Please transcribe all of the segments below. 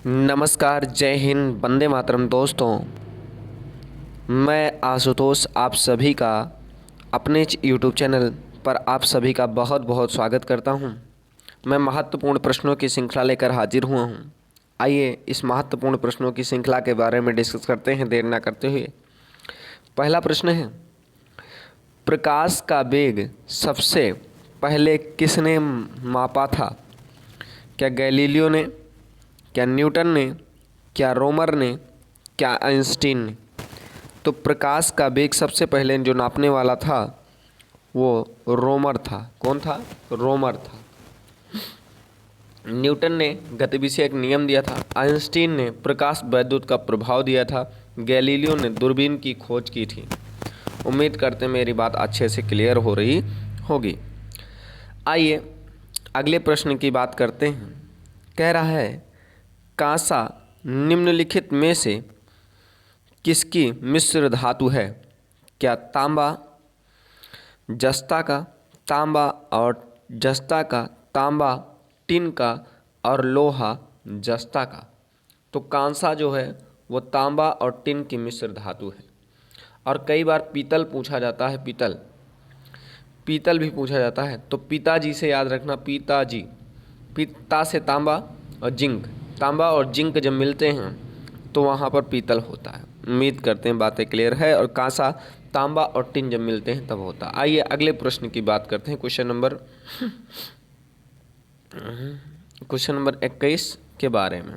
नमस्कार, जय हिंद, वंदे मातरम। दोस्तों, मैं आशुतोष आप सभी का अपने यूट्यूब चैनल पर आप सभी का बहुत बहुत स्वागत करता हूं। मैं महत्वपूर्ण प्रश्नों की श्रृंखला लेकर हाजिर हुआ हूं। आइए इस महत्वपूर्ण प्रश्नों की श्रृंखला के बारे में डिस्कस करते हैं देर ना करते हुए। पहला प्रश्न है, प्रकाश का वेग सबसे पहले किसने मापा था? क्या गैलीलियो ने, क्या न्यूटन ने, क्या रोमर ने, क्या आइंस्टीन ने? तो प्रकाश का वेग सबसे पहले जो नापने वाला था वो रोमर था। कौन था? रोमर था। न्यूटन ने गति विषय एक नियम दिया था। आइंस्टीन ने प्रकाश वैद्युत का प्रभाव दिया था। गैलीलियो ने दूरबीन की खोज की थी। उम्मीद करते हैं मेरी बात अच्छे से क्लियर हो रही होगी। आइए अगले प्रश्न की बात करते हैं। कह रहा है, कांसा निम्नलिखित में से किसकी मिश्र धातु है? क्या तांबा जस्ता का, तांबा और जस्ता का, तांबा टिन का और लोहा जस्ता का? तो कांसा जो है वो तांबा और टिन की मिश्र धातु है। और कई बार पीतल पूछा जाता है, पीतल भी पूछा जाता है। तो पिताजी से याद रखना, पिताजी, पिता से तांबा और जिंक, तांबा और जिंक जब मिलते हैं तो वहाँ पर पीतल होता है। उम्मीद करते हैं बातें क्लियर है। और कांसा, तांबा और टिन जब मिलते हैं तब होता है। आइए अगले प्रश्न की बात करते हैं। क्वेश्चन नंबर 21 के बारे में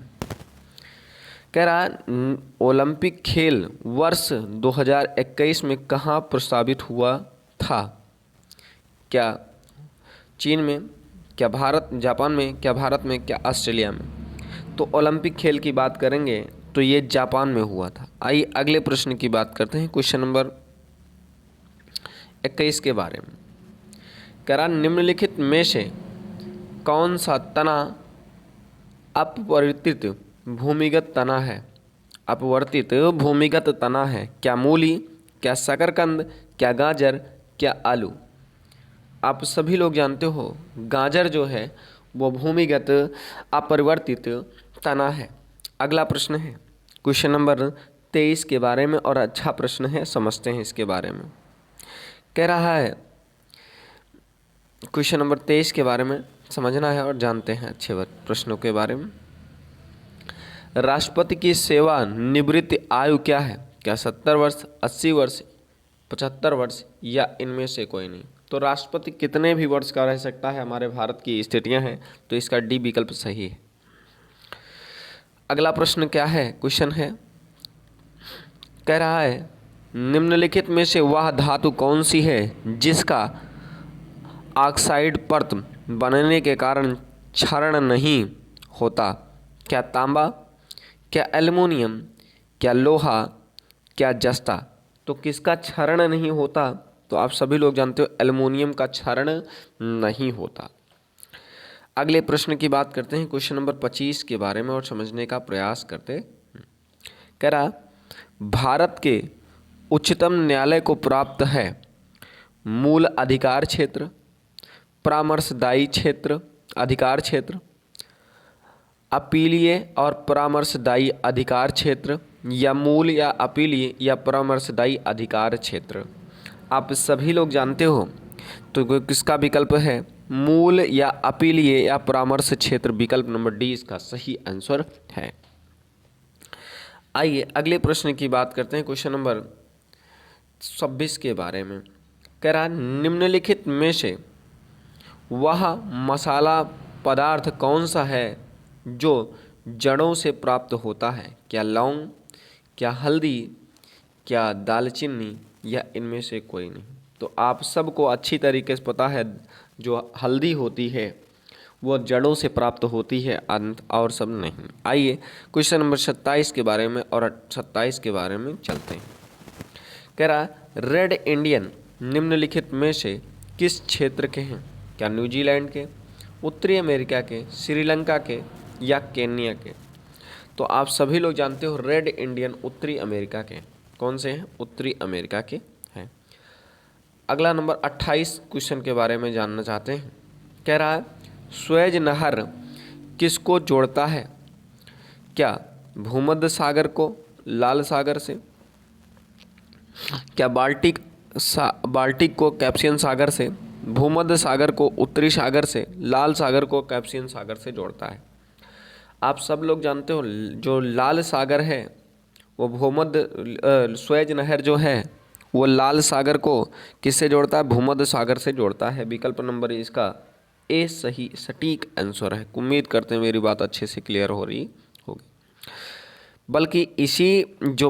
कह रहा है, ओलंपिक खेल वर्ष 2021 में कहाँ प्रस्तावित हुआ था? क्या चीन में, क्या जापान में, क्या भारत में, क्या ऑस्ट्रेलिया में? तो ओलंपिक खेल की बात करेंगे तो ये जापान में हुआ था। आइए अगले प्रश्न की बात करते हैं। क्वेश्चन नंबर 21 के बारे में कह रहा, निम्नलिखित में से कौन सा तना अपवर्तित भूमिगत तना है? अपवर्तित भूमिगत तना है। क्या मूली, क्या शकरकंद, क्या गाजर, क्या आलू? आप सभी लोग जानते हो गाजर जो है वो भूमिगत अपरिवर्तित तना है। अगला प्रश्न है क्वेश्चन नंबर 23 के बारे में, और अच्छा प्रश्न है, समझते हैं इसके बारे में। कह रहा है, क्वेश्चन नंबर 23 के बारे में समझना है और जानते हैं अच्छे प्रश्नों के बारे में। राष्ट्रपति की सेवानिवृत्ति आयु क्या है? क्या 70 वर्ष, 80 वर्ष, 75 वर्ष या इनमें से कोई नहीं? तो राष्ट्रपति कितने भी वर्ष का रह सकता है। हमारे भारत की स्थितियां हैं तो इसका डी विकल्प सही है। अगला प्रश्न क्या है? क्वेश्चन है, कह रहा है, निम्नलिखित में से वह धातु कौन सी है जिसका ऑक्साइड परत बनने के कारण क्षरण नहीं होता? क्या तांबा, क्या एल्युमिनियम, क्या लोहा, क्या जस्ता? तो किसका क्षरण नहीं होता? तो आप सभी लोग जानते हो एल्युमिनियम का क्षरण नहीं होता। अगले प्रश्न की बात करते हैं। क्वेश्चन नंबर 25 के बारे में और समझने का प्रयास करते। कह रहा, भारत के उच्चतम न्यायालय को प्राप्त है मूल अधिकार क्षेत्र, परामर्शदायी क्षेत्र, अधिकार क्षेत्र, अपीलीय और परामर्शदायी अधिकार क्षेत्र, या मूल या अपीलीय या परामर्शदायी अधिकार क्षेत्र? आप सभी लोग जानते हो तो किसका विकल्प है? मूल या अपीलीय या परामर्श क्षेत्र। विकल्प नंबर डी इसका सही आंसर है। आइए अगले प्रश्न की बात करते हैं। क्वेश्चन नंबर 26 के बारे में कह रहा, निम्नलिखित में से वह मसाला पदार्थ कौन सा है जो जड़ों से प्राप्त होता है? क्या लौंग, क्या हल्दी, क्या दालचीनी या इनमें से कोई नहीं? तो आप सबको अच्छी तरीके से पता है जो हल्दी होती है वो जड़ों से प्राप्त होती है, अंत और सब नहीं। आइए क्वेश्चन नंबर 27 के बारे में और 27 के बारे में चलते हैं। कह रहा, रेड इंडियन निम्नलिखित में से किस क्षेत्र के हैं? क्या न्यूजीलैंड के, उत्तरी अमेरिका के, श्रीलंका के या केन्या के? तो आप सभी लोग जानते हो रेड इंडियन उत्तरी अमेरिका के। कौन से हैं? उत्तरी अमेरिका के हैं। अगला नंबर 28 क्वेश्चन के बारे में जानना चाहते हैं। कह रहा है, स्वेज नहर किसको जोड़ता है? क्या भूमध्य सागर को लाल सागर से, क्या बाल्टिक को कैस्पियन सागर से, भूमध्य सागर को उत्तरी सागर से, लाल सागर को कैस्पियन सागर से जोड़ता है। आप सब लोग जानते हो जो लाल सागर है वो स्वेज नहर जो है वो लाल सागर को किससे जोड़ता है? भूमध्य सागर से जोड़ता है। विकल्प नंबर इसका ए सही सटीक आंसर है। उम्मीद करते हैं मेरी बात अच्छे से क्लियर हो रही होगी। बल्कि इसी जो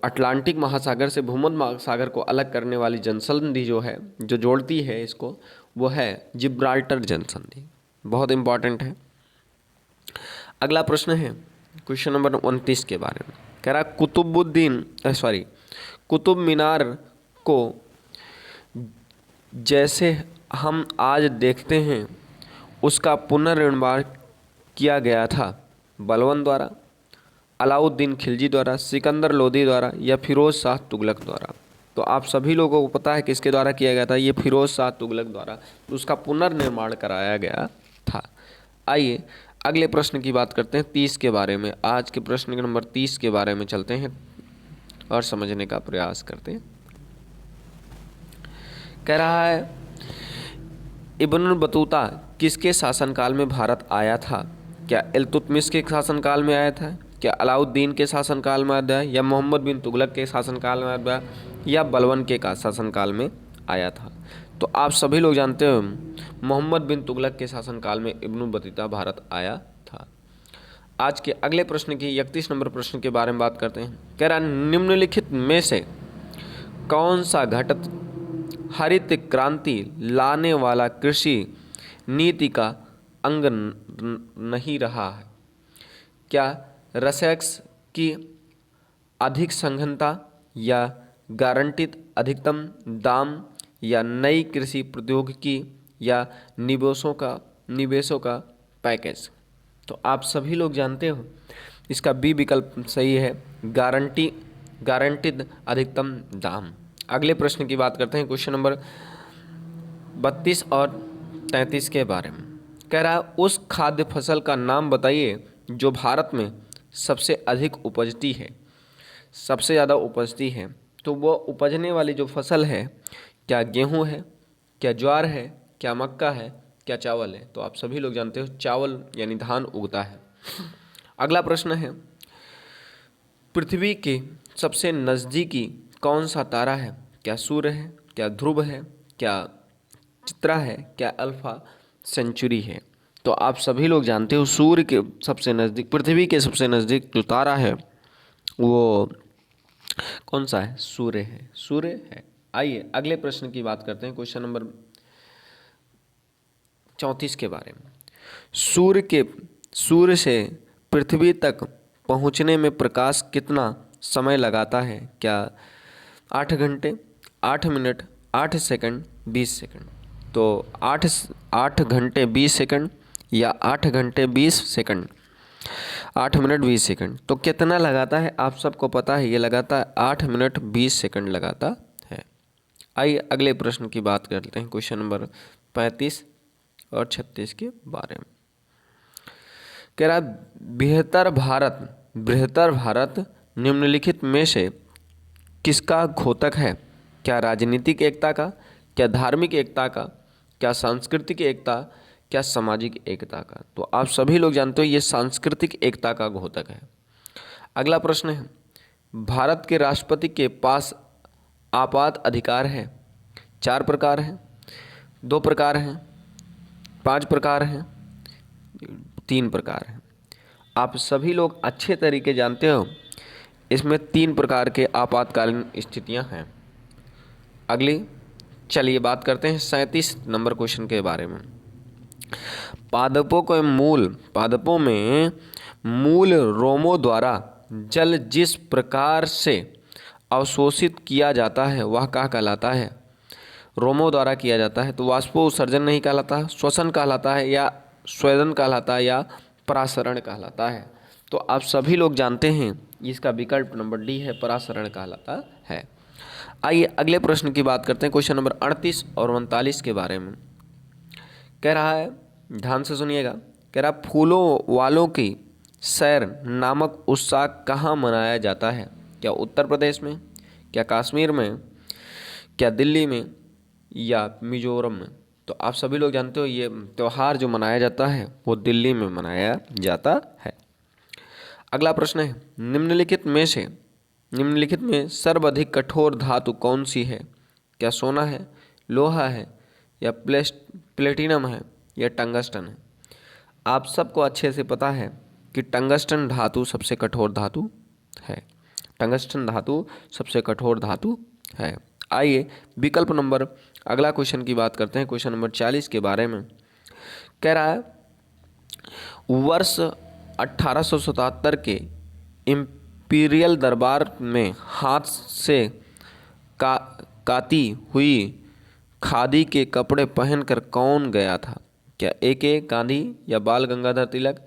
अटलांटिक महासागर से भूमध्य महासागर को अलग करने वाली जनसंधि जो है, जो जोड़ती है इसको, वो है जिब्राल्टर जनसंधि। बहुत इंपॉर्टेंट है। अगला प्रश्न है क्वेश्चन नंबर 29 के बारे में। कह रहा कुतुब मीनार को जैसे हम आज देखते हैं उसका पुनर्निर्माण किया गया था बलबन द्वारा, अलाउद्दीन खिलजी द्वारा, सिकंदर लोदी द्वारा या फिरोज शाह तुगलक द्वारा। तो आप सभी लोगों को पता है किसके द्वारा किया गया था? ये फिरोज शाह तुगलक द्वारा उसका पुनर्निर्माण कराया गया था। आइए अगले प्रश्न की बात करते हैं 30 के बारे में। आज के प्रश्न नंबर 30 के बारे में चलते हैं और समझने का प्रयास करते हैं। कह रहा है इब्न बतूता किसके शासनकाल में भारत आया था? क्या इल्तुतमिश के शासनकाल में आया था, क्या अलाउद्दीन के शासनकाल में आया, या मोहम्मद बिन तुगलक के शासनकाल में आया, या बलबन के का शासनकाल में आया था? तो आप सभी लोग जानते हो मोहम्मद बिन तुगलक के शासनकाल में इब्न बतूता भारत आया था। आज के अगले प्रश्न की 31 नंबर प्रश्न के बारे में बात करते हैं। कह रहा निम्नलिखित में से कौन सा घटक हरित क्रांति लाने वाला कृषि नीति का अंग नहीं रहा है? क्या रसैक्स की अधिक सघनता, या गारंटित अधिकतम दाम, या नई कृषि प्रौद्योगिकी, या निवेशों का पैकेज? तो आप सभी लोग जानते हो इसका बी विकल्प सही है, गारंटिड अधिकतम दाम। अगले प्रश्न की बात करते हैं क्वेश्चन नंबर 32 और 33 के बारे में। कह रहा है उस खाद्य फसल का नाम बताइए जो भारत में सबसे अधिक उपजती है, सबसे ज़्यादा उपजती है। तो वो उपजने वाली जो फसल है, क्या गेहूं है, क्या ज्वार है, क्या मक्का है, क्या चावल है? तो आप सभी लोग जानते हो चावल यानी धान उगता है। अगला प्रश्न है पृथ्वी के सबसे नज़दीकी कौन सा तारा है? क्या सूर्य है, क्या ध्रुव है, क्या चित्रा है, क्या अल्फा सेंचुरी है? तो आप सभी लोग जानते हो सूर्य के सबसे नज़दीक, पृथ्वी के सबसे नज़दीक जो तारा है वो कौन सा है? सूर्य है, सूर्य है। आइए अगले प्रश्न की बात करते हैं क्वेश्चन नंबर 34 के बारे में। सूर्य से पृथ्वी तक पहुंचने में प्रकाश कितना समय लगाता है? क्या 8 घंटे, 8 मिनट, 8 सेकंड, 20 सेकंड? तो 8 घंटे 20 सेकंड या 8 घंटे 20 सेकंड, 8 मिनट 20 सेकंड। तो कितना लगाता है? आप सबको पता है ये लगाता है 8 मिनट 20 सेकंड लगाता है। आइए अगले प्रश्न की बात करते हैं क्वेश्चन नंबर 35 और 36 के बारे में। कह रहा बृहत्तर भारत निम्नलिखित में से किसका घोतक है? क्या राजनीतिक एकता का, क्या धार्मिक एकता का, क्या सांस्कृतिक एकता, क्या सामाजिक एकता का? तो आप सभी लोग जानते हो ये सांस्कृतिक एकता का घोतक है। अगला प्रश्न है भारत के राष्ट्रपति के पास आपात अधिकार है? 4 प्रकार हैं, 2 प्रकार हैं, 5 प्रकार हैं, 3 प्रकार हैं। आप सभी लोग अच्छे तरीके जानते हो इसमें 3 प्रकार के आपातकालीन स्थितियां हैं। अगली चलिए बात करते हैं 37 नंबर क्वेश्चन के बारे में। पादपों में मूल रोमों द्वारा जल जिस प्रकार से अवशोषित किया जाता है वह क्या कहलाता है? रोमों द्वारा किया जाता है तो वाष्पोत्सर्जन नहीं कहलाता, श्वसन कहलाता है, या स्वेदन कहलाता है, या परासरण कहलाता है? तो आप सभी लोग जानते हैं इसका विकल्प नंबर डी है, परासरण कहलाता है। आइए अगले प्रश्न की बात करते हैं क्वेश्चन नंबर 38 और 39 के बारे में। कह रहा है ध्यान से सुनिएगा। कह रहा फूलों वालों की सैर नामक उत्सव कहाँ मनाया जाता है? क्या उत्तर प्रदेश में, क्या कश्मीर में, क्या दिल्ली में या मिजोरम में? तो आप सभी लोग जानते हो ये त्यौहार जो मनाया जाता है वो दिल्ली में मनाया जाता है। अगला प्रश्न है, निम्नलिखित में सर्वाधिक कठोर धातु कौन सी है? क्या सोना है, लोहा है या प्लेटिनम है या टंगस्टन है? आप सबको अच्छे से पता है कि टंगस्टन धातु सबसे कठोर धातु है। टंगस्टन धातु सबसे कठोर धातु है। आइए विकल्प नंबर, अगला क्वेश्चन की बात करते हैं, क्वेश्चन नंबर 40 के बारे में। कह रहा है, वर्ष 1877 के इंपीरियल दरबार में हाथ से काती हुई खादी के कपड़े पहनकर कौन गया था? क्या ए गांधी या बाल गंगाधर तिलक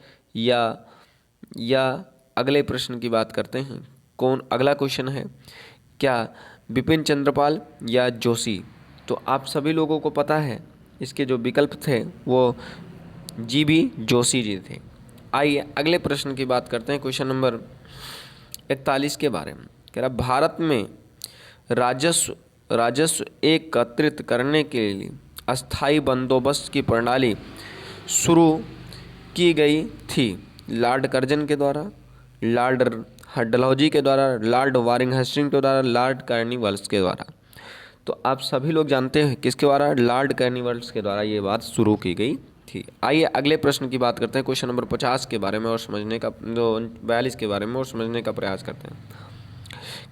या अगले प्रश्न की बात करते हैं, कौन अगला क्वेश्चन है, क्या बिपिन चंद्रपाल या जोशी? तो आप सभी लोगों को पता है इसके जो विकल्प थे वो जीबी जोशी जी थे। आइए अगले प्रश्न की बात करते हैं, क्वेश्चन नंबर 41 के बारे में। कह रहा, भारत में राजस्व एकत्रित करने के लिए अस्थाई बंदोबस्त की प्रणाली शुरू की गई थी। लॉर्ड कर्जन के द्वारा, लॉर्ड डलहौजी के द्वारा, लॉर्ड वारिंग हेस्टिंग्स के द्वारा, लॉर्ड कार्नवालिस के द्वारा। तो आप सभी लोग जानते हैं किसके द्वारा? लॉर्ड कार्नवालिस के द्वारा ये बात शुरू की गई थी। आइए अगले प्रश्न की बात करते हैं, क्वेश्चन नंबर 50 के बारे में और समझने का, 42 के बारे में और समझने का प्रयास करते हैं।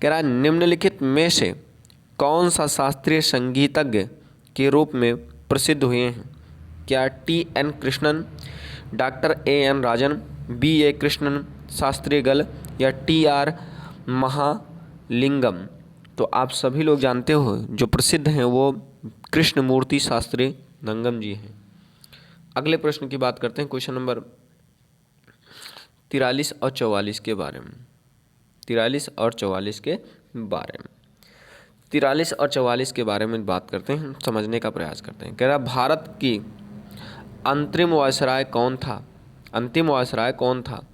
कह रहा है, निम्नलिखित में से कौन सा शास्त्रीय संगीतज्ञ के रूप में प्रसिद्ध हुए हैं? क्या T N. Krishnan, doctor A N. Rajan, B A. Krishnan Sastrigal या टी.आर. महालिंगम? तो आप सभी लोग जानते हो जो प्रसिद्ध हैं वो कृष्णमूर्ति शास्त्री नंगम जी हैं। अगले प्रश्न की बात करते हैं, क्वेश्चन नंबर 43 और 44 के बारे में। 43 और 44 के बारे में 43 और 44 के बारे में बात करते हैं, समझने का प्रयास करते हैं। कह रहा, भारत की अंतरिम वायसराय कौन था? अंतिम वायसराय कौन था?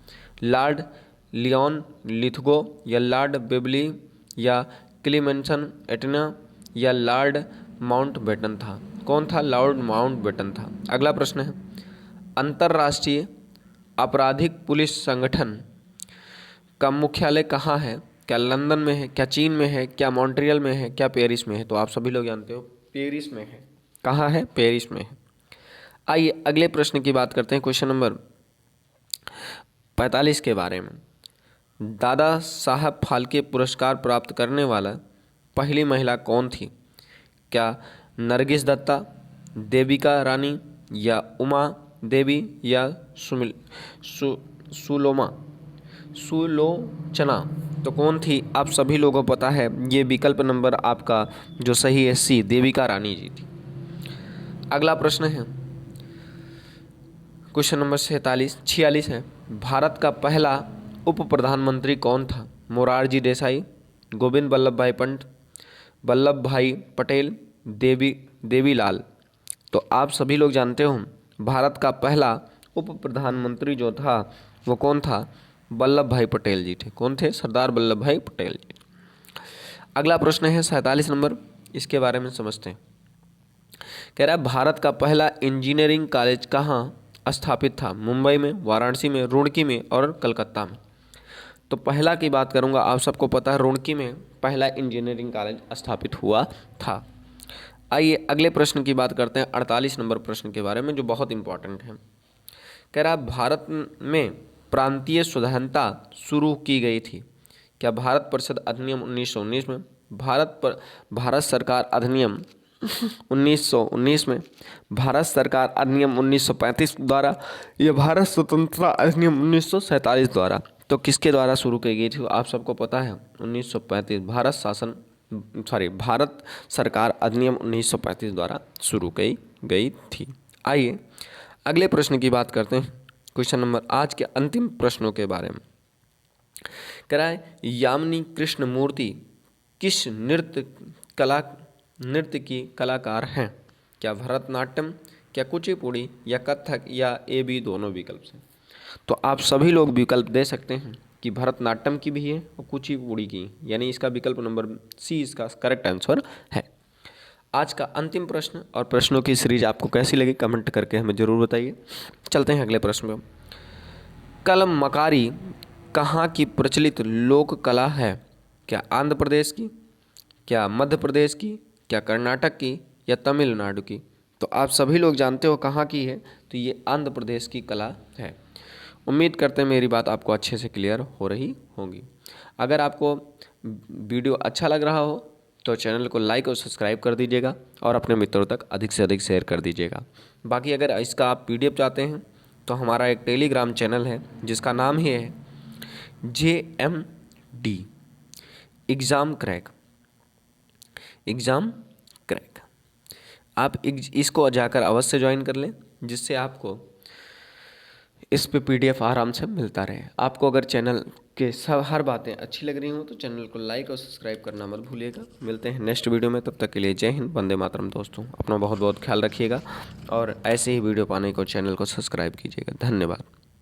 लॉर्ड लियोन लिथगो या लॉर्ड बेबली या क्लीमेंसन एटना या लॉर्ड माउंटबेटन था? कौन था? लॉर्ड माउंटबेटन था। अगला प्रश्न है, अंतर्राष्ट्रीय आपराधिक पुलिस संगठन का मुख्यालय कहाँ है? क्या लंदन में है, क्या चीन में है, क्या मॉन्ट्रियल में है, क्या पेरिस में है? तो आप सभी लोग जानते हो पेरिस में है। कहाँ है? पेरिस में है। आइए अगले प्रश्न की बात करते हैं, क्वेश्चन नंबर 45 के बारे में। दादा साहब फाल्के पुरस्कार प्राप्त करने वाला पहली महिला कौन थी? क्या नरगिस दत्ता, देविका रानी या उमा देवी या सुलोचना? तो कौन थी? आप सभी लोगों को पता है ये विकल्प नंबर आपका जो सही है सी, देविका रानी जी थी। अगला प्रश्न है क्वेश्चन नंबर 46 है, भारत का पहला उप प्रधानमंत्री कौन था? मोरारजी देसाई, गोविंद वल्लभ भाई पटेल, देवीलाल? तो आप सभी लोग जानते हो भारत का पहला उप प्रधानमंत्री जो था वो कौन था? वल्लभ भाई पटेल जी थे। कौन थे? सरदार वल्लभ भाई पटेल जी। अगला प्रश्न है 47 नंबर, इसके बारे में समझते हैं। कह रहा है, भारत का पहला इंजीनियरिंग कॉलेज कहाँ स्थापित था? मुंबई में, वाराणसी में, रुड़की में और कलकत्ता में? तो पहला की बात करूंगा, आप सबको पता है रुड़की में पहला इंजीनियरिंग कॉलेज स्थापित हुआ था। आइए अगले प्रश्न की बात करते हैं, 48 नंबर प्रश्न के बारे में जो बहुत इंपॉर्टेंट है। कह रहा है, भारत में प्रांतीय स्वाधीनता शुरू की गई थी। क्या भारत परिषद अधिनियम 1919 में, भारत सरकार अधिनियम 1919 में, भारत सरकार अधिनियम 1935 द्वारा या भारत स्वतंत्रता अधिनियम 1947 द्वारा? तो किसके द्वारा शुरू की गई थी? आप सबको पता है 1935, भारत सरकार अधिनियम 1935 द्वारा शुरू की गई थी। आइए अगले प्रश्न की बात करते हैं, क्वेश्चन नंबर आज के अंतिम प्रश्नों के बारे में। कह रहा है, यामिनी कृष्णमूर्ति किस नृत्य की कलाकार हैं? क्या भरतनाट्यम, क्या कुचिपुड़ी या कथक या ए बी दोनों विकल्प से? तो आप सभी लोग विकल्प दे सकते हैं कि भरतनाट्यम की भी है और कुचिपुड़ी की, यानी इसका विकल्प नंबर सी इसका करेक्ट आंसर है। आज का अंतिम प्रश्न और प्रश्नों की सीरीज आपको कैसी लगी कमेंट करके हमें ज़रूर बताइए। चलते हैं अगले प्रश्न में। कलमकारी कहाँ की प्रचलित लोक कला है? क्या आंध्र प्रदेश की, क्या मध्य प्रदेश की, क्या कर्नाटक की, या तमिलनाडु की? तो आप सभी लोग जानते हो कहाँ की है, तो ये आंध्र प्रदेश की कला है। उम्मीद करते हैं मेरी बात आपको अच्छे से क्लियर हो रही होगी। अगर आपको वीडियो अच्छा लग रहा हो तो चैनल को लाइक और सब्सक्राइब कर दीजिएगा और अपने मित्रों तक अधिक से अधिक शेयर कर दीजिएगा। बाकी अगर इसका आप PDF चाहते हैं तो हमारा एक टेलीग्राम चैनल है जिसका नाम ही है JMD एग्ज़ाम क्रैक। आप इसको जाकर अवश्य ज्वाइन कर लें, जिससे आपको इस पे PDF आराम से मिलता रहे। आपको अगर चैनल के सब हर बातें अच्छी लग रही हों तो चैनल को लाइक और सब्सक्राइब करना मत भूलिएगा। मिलते हैं नेक्स्ट वीडियो में, तब तक के लिए जय हिंद, वंदे मातरम। दोस्तों अपना बहुत बहुत ख्याल रखिएगा और ऐसे ही वीडियो पाने को चैनल को सब्सक्राइब कीजिएगा। धन्यवाद।